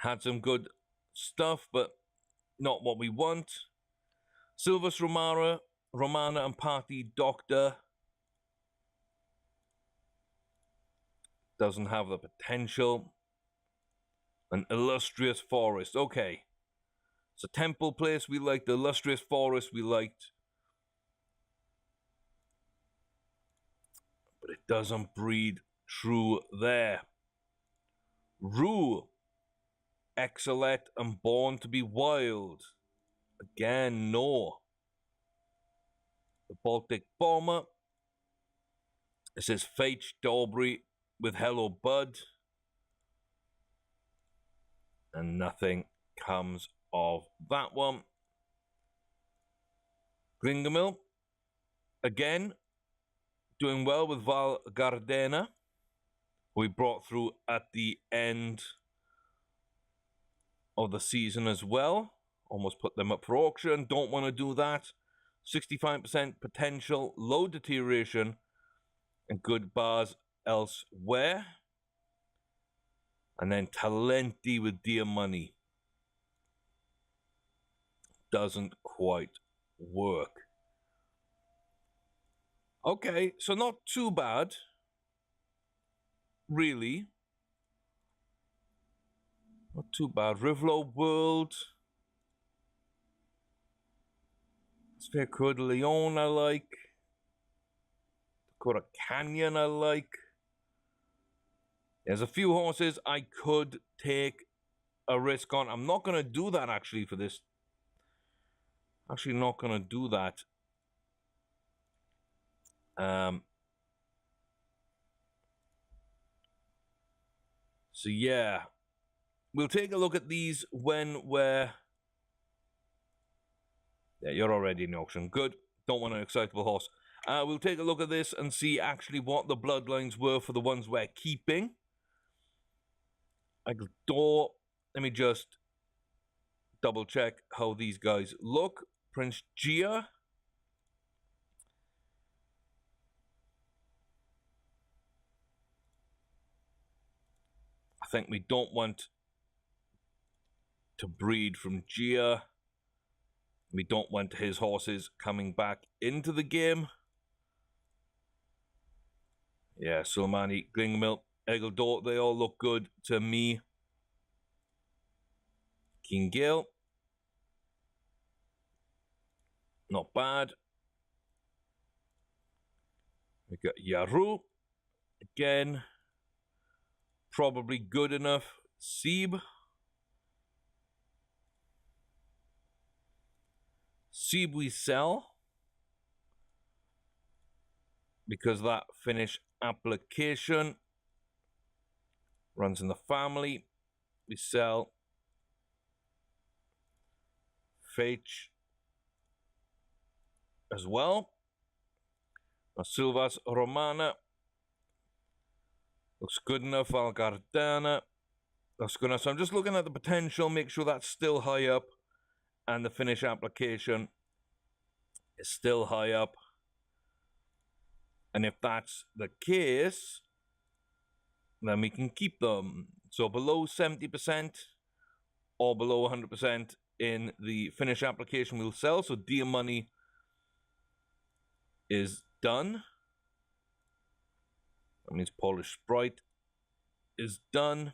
Had some good stuff, but not what we want. Silvus Romana and Party Doctor. Doesn't have the potential. An Illustrious Forest. Okay. So Temple Place we liked. The Illustrious Forest we liked. But it doesn't breed true there. Rue. Excellent and Born to be Wild. Again, no. The Baltic Bomber. It says Fate Daubrey with Hello Bud. And nothing comes of that one. Gringamil. Again, doing well with Val Gardena. We brought through at the end of the season as well. Almost put them up for auction. Don't want to do that. 65% potential, low deterioration, and good bars elsewhere. And then Talenti with Dear Money. Doesn't quite work. Okay, so not too bad. Really. Not too bad. Rivlo World. Sphere Coeur de Leon I like. Dakota Canyon I like. There's a few horses I could take a risk on. I'm not going to do that actually for this. Actually not going to do that. So yeah. We'll take a look at these when we're... Yeah, you're already in the auction. Good. Don't want an excitable horse. We'll take a look at this and see actually what the bloodlines were for the ones we're keeping. Door. Let me just double check how these guys look. Prince Gia. I think we don't want to breed from Gia. We don't want his horses coming back into the game. Yeah, Suleimani, Glingamil, Egeldor, they all look good to me. King Gale. Not bad. We got Yaru. Again. Probably good enough. Seeb. Seeb we sell. Because that finish application runs in the family. We sell. Fetch as well. Silvas Romana looks good enough. Algardana looks good enough. So I'm just looking at the potential, make sure that's still high up, and the finish application is still high up. And if that's the case, then we can keep them. So below 70% or below 100% in the finish application we'll sell. So Dear Money is done. That means Polish Sprite is done.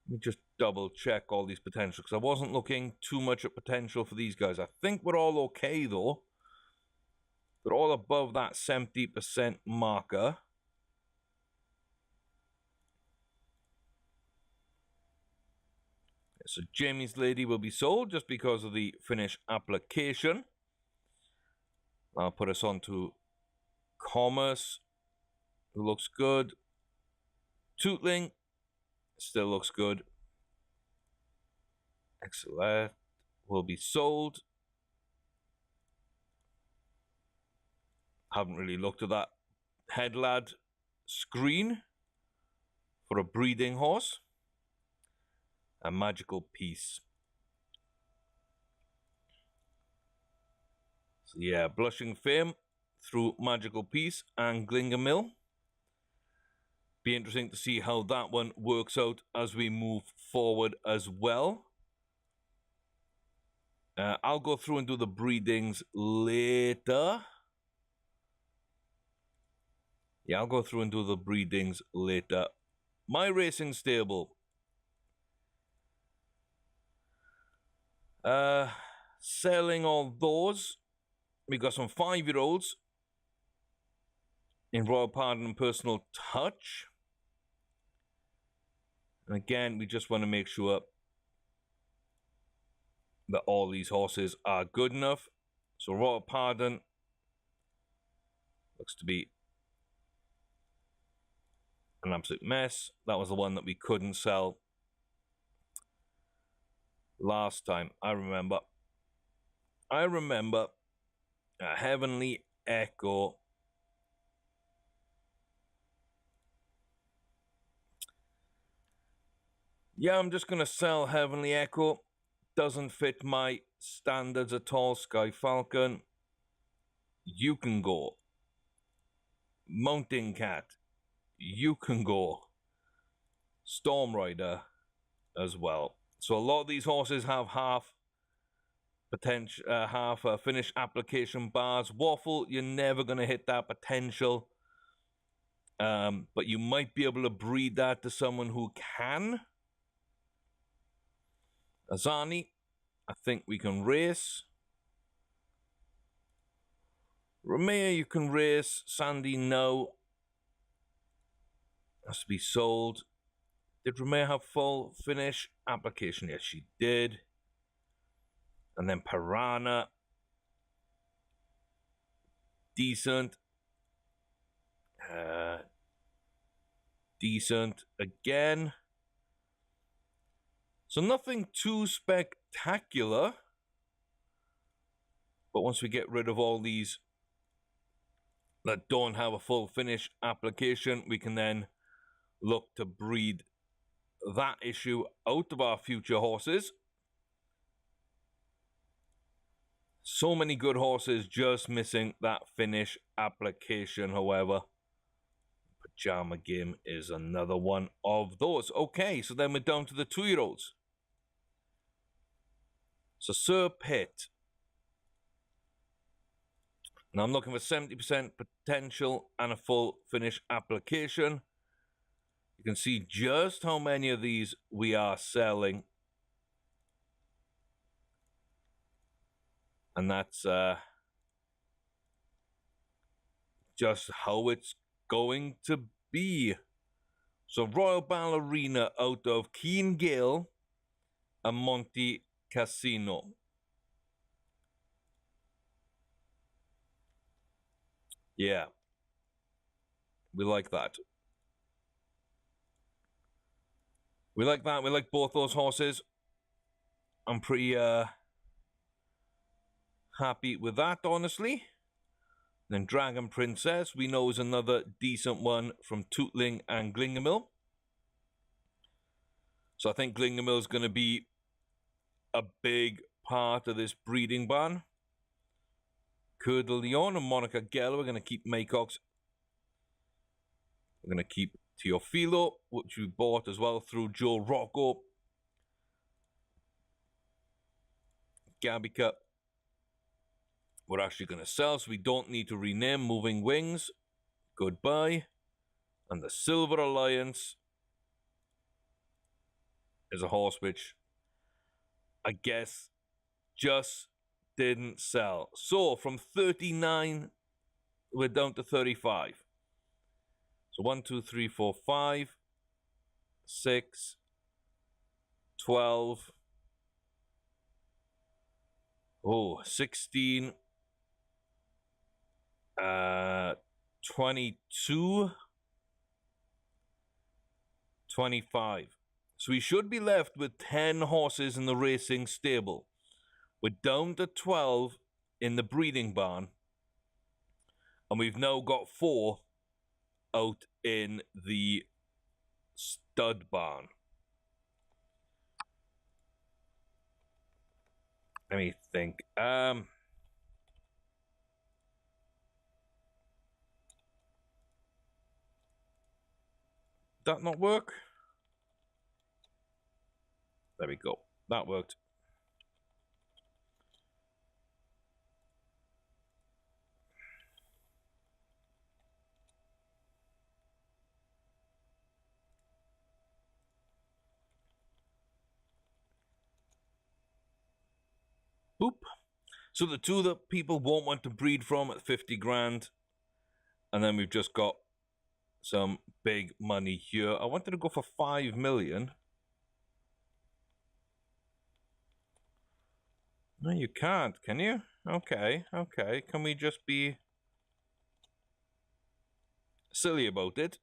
Let me just double check all these potentials, because I wasn't looking too much at potential for these guys. I think we're all okay though. They're all above that 70% marker. So Jamie's Lady will be sold just because of the finish application. I'll put us on to Commerce, who looks good. Tootling still looks good. Excellent will be sold. Haven't really looked at that headlad screen for a breeding horse. A Magical Piece. So yeah, Blushing Fame through Magical Piece and Glingermill. Be interesting to see how that one works out as we move forward as well. I'll go through and do the breedings later. Yeah, I'll go through and do the breedings later. My racing stable. Selling all those. We got some 5-year-olds in Royal Pardon and Personal Touch. And again, we just want to make sure that all these horses are good enough. So Royal Pardon looks to be an absolute mess. That was the one that we couldn't sell last time. I remember Heavenly Echo. Yeah, I'm just gonna sell Heavenly Echo. Doesn't fit my standards at all. Sky Falcon, you can go. Mountain Cat, you can go. Storm Rider as well. So a lot of these horses have half potential, half finish application bars. Waffle, you're never going to hit that potential, but you might be able to breed that to someone who can. Azani, I think we can race. Romeo, you can race. Sandy, no. Has to be sold. Did Romeo have full finish application? Yes, she did. And then Piranha. Decent. Decent again. So nothing too spectacular. But once we get rid of all these that don't have a full finish application, we can then look to breed that issue out of our future horses. So many good horses, just missing that finish application, however. Pajama Game is another one of those. Okay, so then we're down to the 2-year-olds. So Sir Pitt. Now I'm looking for 70% potential and a full finish application. You can see just how many of these we are selling. And that's just how it's going to be. So Royal Ballerina out of Keen Gale and Monte Cassino. Yeah. We like that. We like that. We like both those horses. I'm pretty happy with that, honestly. Then Dragon Princess, we know, is another decent one from Tootling and Glingermill. So I think Glingermill is going to be a big part of this breeding barn. Coeur de Lion and Monica Geller. We're going to keep Maycox. We're going to keep Teofilo, which we bought as well through Joe Rocco. Gabica. we're actually going to sell, so we don't need to rename. Moving Wings, goodbye. And the Silver Alliance is a horse which I guess just didn't sell. So from 39, we're down to 35. So 1, 2, 3, 4, 5, 6, 12, 16, 22, 25. So we should be left with 10 horses in the racing stable. We're down to 12 in the breeding barn. And we've now got 4 out in the stud barn. Let me think. That not work? There we go. That worked. Boop. So the 2 that people won't want to breed from at 50 grand. And then we've just got some big money here. I wanted to go for 5 million. No, you can't, can you? Okay. Can we just be silly about it?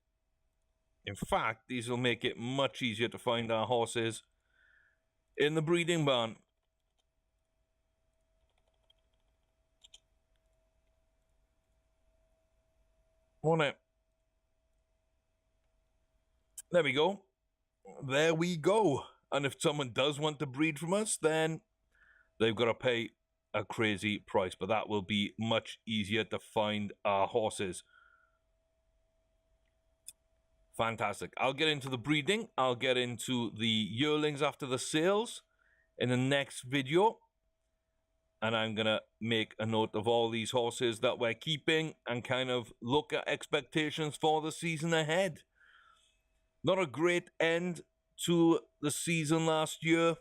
In fact, these will make it much easier to find our horses in the breeding barn. Won't it? There we go. There we go. And if someone does want to breed from us, then they've got to pay a crazy price. But that will be much easier to find our horses. Fantastic. I'll get into the breeding. I'll get into the yearlings after the sales in the next video. And I'm going to make a note of all these horses that we're keeping and kind of look at expectations for the season ahead. Not a great end to the season last year.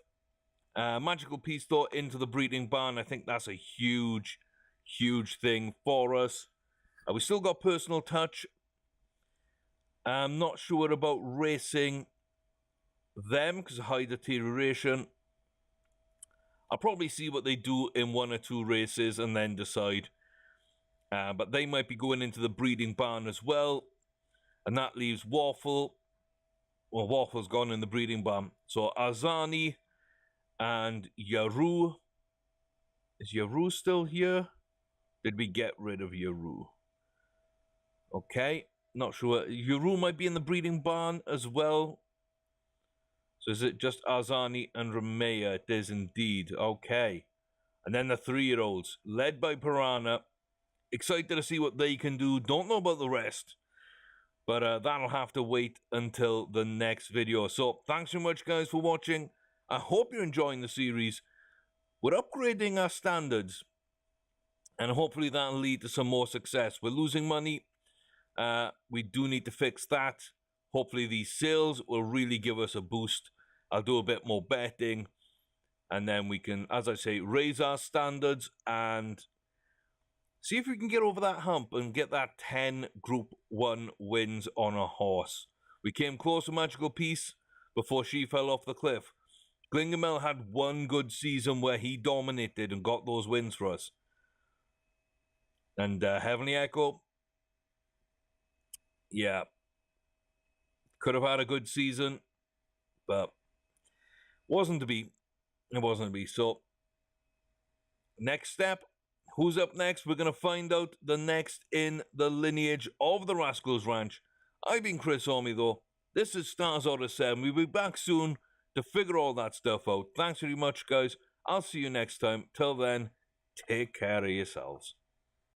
Magical Piece, though, into the breeding barn. I think that's a huge, huge thing for us. We still got Personal Touch. I'm not sure about racing them because of high deterioration. I'll probably see what they do in 1 or 2 races and then decide. But they might be going into the breeding barn as well. And that leaves Waffle. Well, Waffle's gone in the breeding barn. So Azani and Yaru. Is Yaru still here? Did we get rid of Yaru? Okay, not sure. Yaru might be in the breeding barn as well. So is it just Azani and Ramea? It is indeed. Okay. And then the 3-year-olds, led by Piranha. Excited to see what they can do. Don't know about the rest. But that'll have to wait until the next video. So thanks so much, guys, for watching. I hope you're enjoying the series. We're upgrading our standards. And hopefully that'll lead to some more success. We're losing money. We do need to fix that. Hopefully these sales will really give us a boost. I'll do a bit more betting. And then we can, as I say, raise our standards and see if we can get over that hump and get that 10 Group 1 wins on a horse. We came close to Magical Piece before she fell off the cliff. Glingamel had 1 good season where he dominated and got those wins for us. And Heavenly Echo, yeah, could have had a good season, but wasn't to be. It wasn't to be. So, next step, who's up next? We're going to find out the next in the lineage of the Rascals Ranch. I've been Chris Orme, though. This is Stars Order 7. We'll be back soon to figure all that stuff out. Thanks very much, guys. I'll see you next time. Till then, take care of yourselves.